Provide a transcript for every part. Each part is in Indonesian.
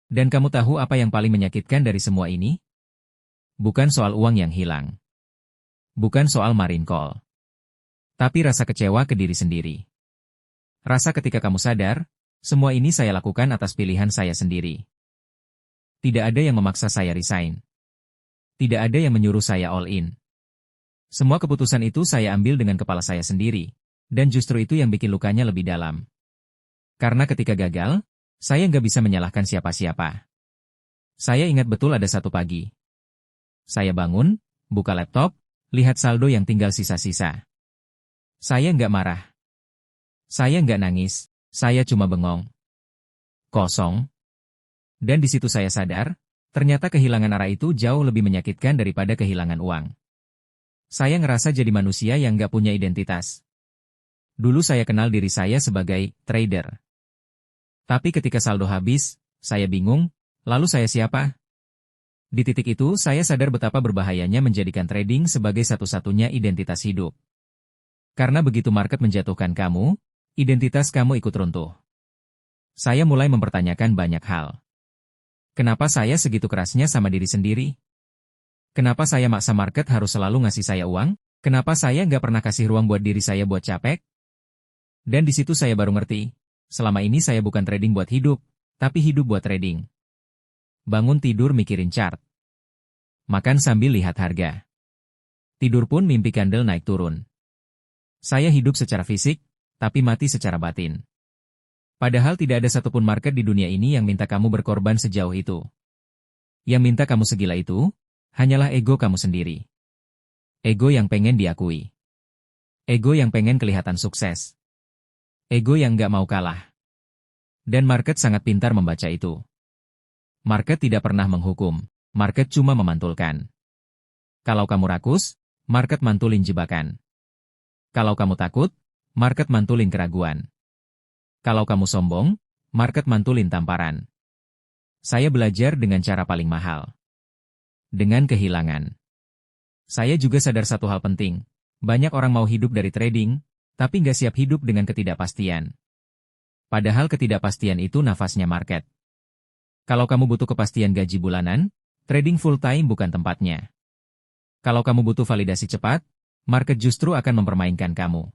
Dan kamu tahu apa yang paling menyakitkan dari semua ini? Bukan soal uang yang hilang. Bukan soal margin call. Tapi rasa kecewa ke diri sendiri. Rasa ketika kamu sadar, semua ini saya lakukan atas pilihan saya sendiri. Tidak ada yang memaksa saya resign. Tidak ada yang menyuruh saya all in. Semua keputusan itu saya ambil dengan kepala saya sendiri. Dan justru itu yang bikin lukanya lebih dalam. Karena ketika gagal, saya nggak bisa menyalahkan siapa-siapa. Saya ingat betul ada satu pagi. Saya bangun, buka laptop, lihat saldo yang tinggal sisa-sisa. Saya nggak marah. Saya nggak nangis, saya cuma bengong. Kosong. Dan di situ saya sadar, ternyata kehilangan arah itu jauh lebih menyakitkan daripada kehilangan uang. Saya ngerasa jadi manusia yang nggak punya identitas. Dulu saya kenal diri saya sebagai trader. Tapi ketika saldo habis, saya bingung, lalu saya siapa? Di titik itu saya sadar betapa berbahayanya menjadikan trading sebagai satu-satunya identitas hidup. Karena begitu market menjatuhkan kamu, identitas kamu ikut runtuh. Saya mulai mempertanyakan banyak hal. Kenapa saya segitu kerasnya sama diri sendiri? Kenapa saya maksa market harus selalu ngasih saya uang? Kenapa saya nggak pernah kasih ruang buat diri saya buat capek? Dan di situ saya baru ngerti, selama ini saya bukan trading buat hidup, tapi hidup buat trading. Bangun tidur mikirin chart. Makan sambil lihat harga. Tidur pun mimpi candle naik turun. Saya hidup secara fisik, tapi mati secara batin. Padahal tidak ada satupun market di dunia ini yang minta kamu berkorban sejauh itu. Yang minta kamu segila itu, hanyalah ego kamu sendiri. Ego yang pengen diakui. Ego yang pengen kelihatan sukses. Ego yang nggak mau kalah. Dan market sangat pintar membaca itu. Market tidak pernah menghukum, market cuma memantulkan. Kalau kamu rakus, market mantulin jebakan. Kalau kamu takut, market mantulin keraguan. Kalau kamu sombong, market mantulin tamparan. Saya belajar dengan cara paling mahal. Dengan kehilangan. Saya juga sadar satu hal penting. Banyak orang mau hidup dari trading, tapi nggak siap hidup dengan ketidakpastian. Padahal ketidakpastian itu nafasnya market. Kalau kamu butuh kepastian gaji bulanan, trading full time bukan tempatnya. Kalau kamu butuh validasi cepat, market justru akan mempermainkan kamu.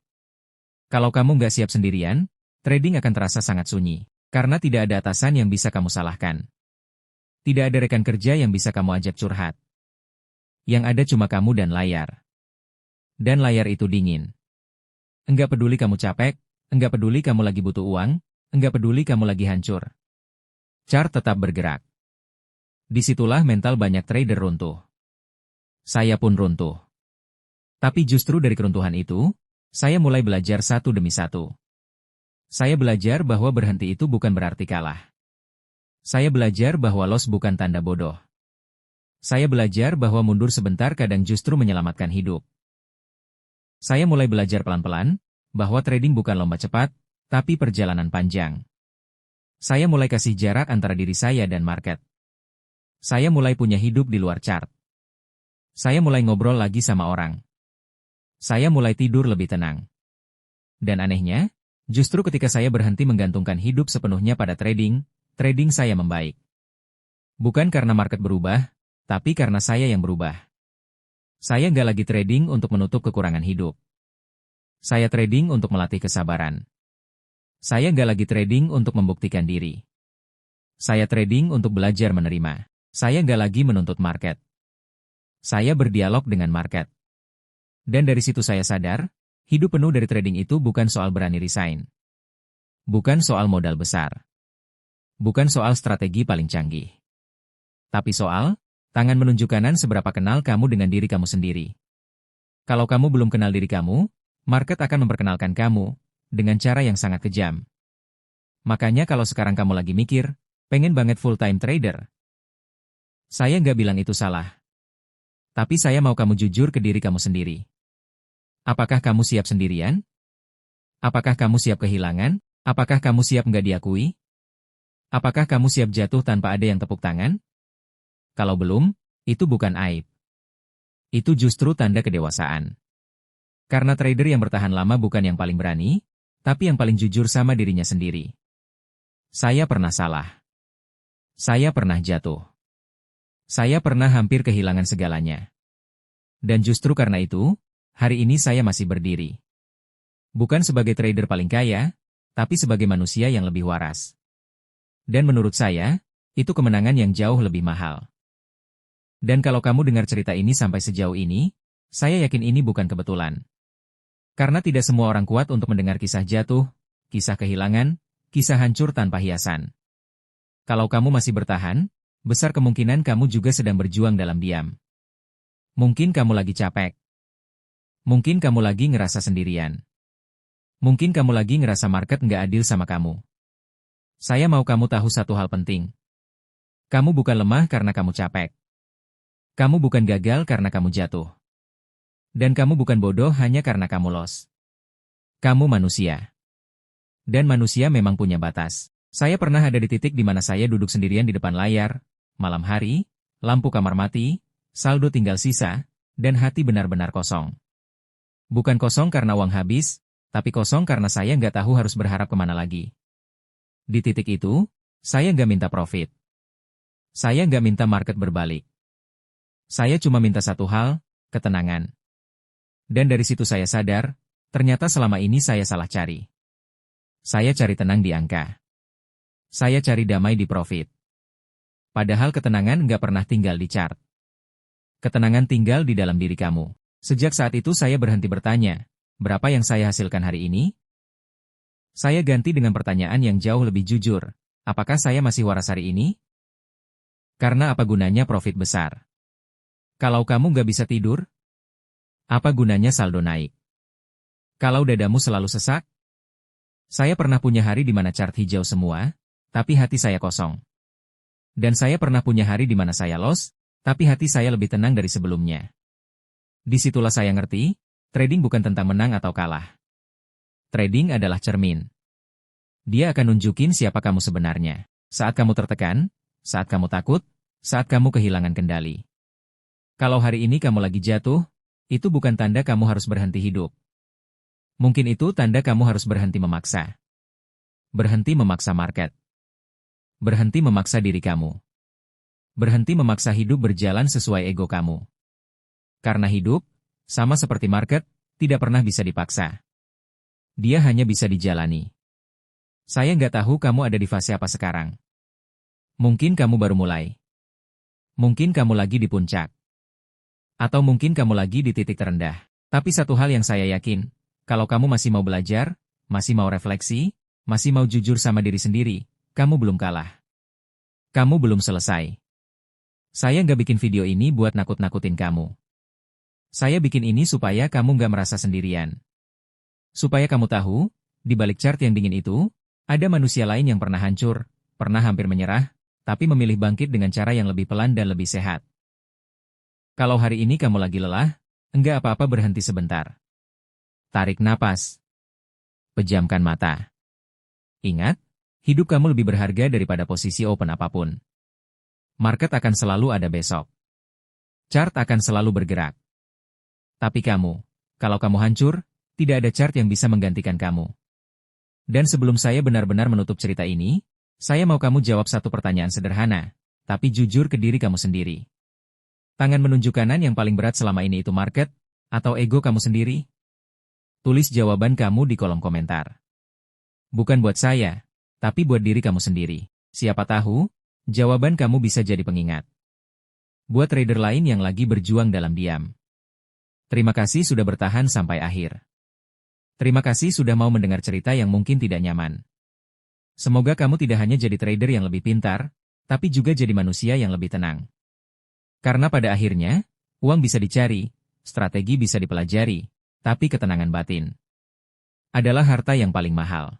Kalau kamu nggak siap sendirian, trading akan terasa sangat sunyi, karena tidak ada atasan yang bisa kamu salahkan. Tidak ada rekan kerja yang bisa kamu ajak curhat. Yang ada cuma kamu dan layar. Dan layar itu dingin. Enggak peduli kamu capek, enggak peduli kamu lagi butuh uang, enggak peduli kamu lagi hancur. Chart tetap bergerak. Disitulah mental banyak trader runtuh. Saya pun runtuh. Tapi justru dari keruntuhan itu, saya mulai belajar satu demi satu. Saya belajar bahwa berhenti itu bukan berarti kalah. Saya belajar bahwa loss bukan tanda bodoh. Saya belajar bahwa mundur sebentar kadang justru menyelamatkan hidup. Saya mulai belajar pelan-pelan, bahwa trading bukan lomba cepat, tapi perjalanan panjang. Saya mulai kasih jarak antara diri saya dan market. Saya mulai punya hidup di luar chart. Saya mulai ngobrol lagi sama orang. Saya mulai tidur lebih tenang. Dan anehnya, justru ketika saya berhenti menggantungkan hidup sepenuhnya pada trading, trading saya membaik. Bukan karena market berubah, tapi karena saya yang berubah. Saya nggak lagi trading untuk menutup kekurangan hidup. Saya trading untuk melatih kesabaran. Saya nggak lagi trading untuk membuktikan diri. Saya trading untuk belajar menerima. Saya nggak lagi menuntut market. Saya berdialog dengan market. Dan dari situ saya sadar, hidup penuh dari trading itu bukan soal berani resign. Bukan soal modal besar. Bukan soal strategi paling canggih. Tapi soal, tangan menunjuk kanan seberapa kenal kamu dengan diri kamu sendiri. Kalau kamu belum kenal diri kamu, market akan memperkenalkan kamu, dengan cara yang sangat kejam. Makanya kalau sekarang kamu lagi mikir, pengen banget full-time trader. Saya nggak bilang itu salah. Tapi saya mau kamu jujur ke diri kamu sendiri. Apakah kamu siap sendirian? Apakah kamu siap kehilangan? Apakah kamu siap nggak diakui? Apakah kamu siap jatuh tanpa ada yang tepuk tangan? Kalau belum, itu bukan aib. Itu justru tanda kedewasaan. Karena trader yang bertahan lama bukan yang paling berani, tapi yang paling jujur sama dirinya sendiri. Saya pernah salah. Saya pernah jatuh. Saya pernah hampir kehilangan segalanya. Dan justru karena itu, hari ini saya masih berdiri. Bukan sebagai trader paling kaya, tapi sebagai manusia yang lebih waras. Dan menurut saya, itu kemenangan yang jauh lebih mahal. Dan kalau kamu dengar cerita ini sampai sejauh ini, saya yakin ini bukan kebetulan. Karena tidak semua orang kuat untuk mendengar kisah jatuh, kisah kehilangan, kisah hancur tanpa hiasan. Kalau kamu masih bertahan, besar kemungkinan kamu juga sedang berjuang dalam diam. Mungkin kamu lagi capek. Mungkin kamu lagi ngerasa sendirian. Mungkin kamu lagi ngerasa market nggak adil sama kamu. Saya mau kamu tahu satu hal penting. Kamu bukan lemah karena kamu capek. Kamu bukan gagal karena kamu jatuh. Dan kamu bukan bodoh hanya karena kamu lost. Kamu manusia. Dan manusia memang punya batas. Saya pernah ada di titik di mana saya duduk sendirian di depan layar, malam hari, lampu kamar mati, saldo tinggal sisa, dan hati benar-benar kosong. Bukan kosong karena uang habis, tapi kosong karena saya nggak tahu harus berharap kemana lagi. Di titik itu, saya nggak minta profit. Saya nggak minta market berbalik. Saya cuma minta satu hal, ketenangan. Dan dari situ saya sadar, ternyata selama ini saya salah cari. Saya cari tenang di angka. Saya cari damai di profit. Padahal ketenangan nggak pernah tinggal di chart. Ketenangan tinggal di dalam diri kamu. Sejak saat itu saya berhenti bertanya, berapa yang saya hasilkan hari ini? Saya ganti dengan pertanyaan yang jauh lebih jujur, apakah saya masih waras hari ini? Karena apa gunanya profit besar? Kalau kamu nggak bisa tidur, apa gunanya saldo naik? Kalau dadamu selalu sesak? Saya pernah punya hari di mana chart hijau semua, tapi hati saya kosong. Dan saya pernah punya hari di mana saya lost, tapi hati saya lebih tenang dari sebelumnya. Disitulah saya ngerti, trading bukan tentang menang atau kalah. Trading adalah cermin. Dia akan nunjukin siapa kamu sebenarnya. Saat kamu tertekan, saat kamu takut, saat kamu kehilangan kendali. Kalau hari ini kamu lagi jatuh, itu bukan tanda kamu harus berhenti hidup. Mungkin itu tanda kamu harus berhenti memaksa. Berhenti memaksa market. Berhenti memaksa diri kamu. Berhenti memaksa hidup berjalan sesuai ego kamu. Karena hidup, sama seperti market, tidak pernah bisa dipaksa. Dia hanya bisa dijalani. Saya nggak tahu kamu ada di fase apa sekarang. Mungkin kamu baru mulai. Mungkin kamu lagi di puncak. Atau mungkin kamu lagi di titik terendah. Tapi satu hal yang saya yakin, kalau kamu masih mau belajar, masih mau refleksi, masih mau jujur sama diri sendiri, kamu belum kalah. Kamu belum selesai. Saya nggak bikin video ini buat nakut-nakutin kamu. Saya bikin ini supaya kamu nggak merasa sendirian. Supaya kamu tahu, di balik chart yang dingin itu, ada manusia lain yang pernah hancur, pernah hampir menyerah, tapi memilih bangkit dengan cara yang lebih pelan dan lebih sehat. Kalau hari ini kamu lagi lelah, enggak apa-apa berhenti sebentar. Tarik napas. Pejamkan mata. Ingat, hidup kamu lebih berharga daripada posisi open apapun. Market akan selalu ada besok. Chart akan selalu bergerak. Tapi kamu, kalau kamu hancur, tidak ada chart yang bisa menggantikan kamu. Dan sebelum saya benar-benar menutup cerita ini, saya mau kamu jawab satu pertanyaan sederhana, tapi jujur ke diri kamu sendiri. Tangan menunjuk kanan yang paling berat selama ini itu market, atau ego kamu sendiri? Tulis jawaban kamu di kolom komentar. Bukan buat saya, tapi buat diri kamu sendiri. Siapa tahu, jawaban kamu bisa jadi pengingat. Buat trader lain yang lagi berjuang dalam diam. Terima kasih sudah bertahan sampai akhir. Terima kasih sudah mau mendengar cerita yang mungkin tidak nyaman. Semoga kamu tidak hanya jadi trader yang lebih pintar, tapi juga jadi manusia yang lebih tenang. Karena pada akhirnya, uang bisa dicari, strategi bisa dipelajari, tapi ketenangan batin adalah harta yang paling mahal.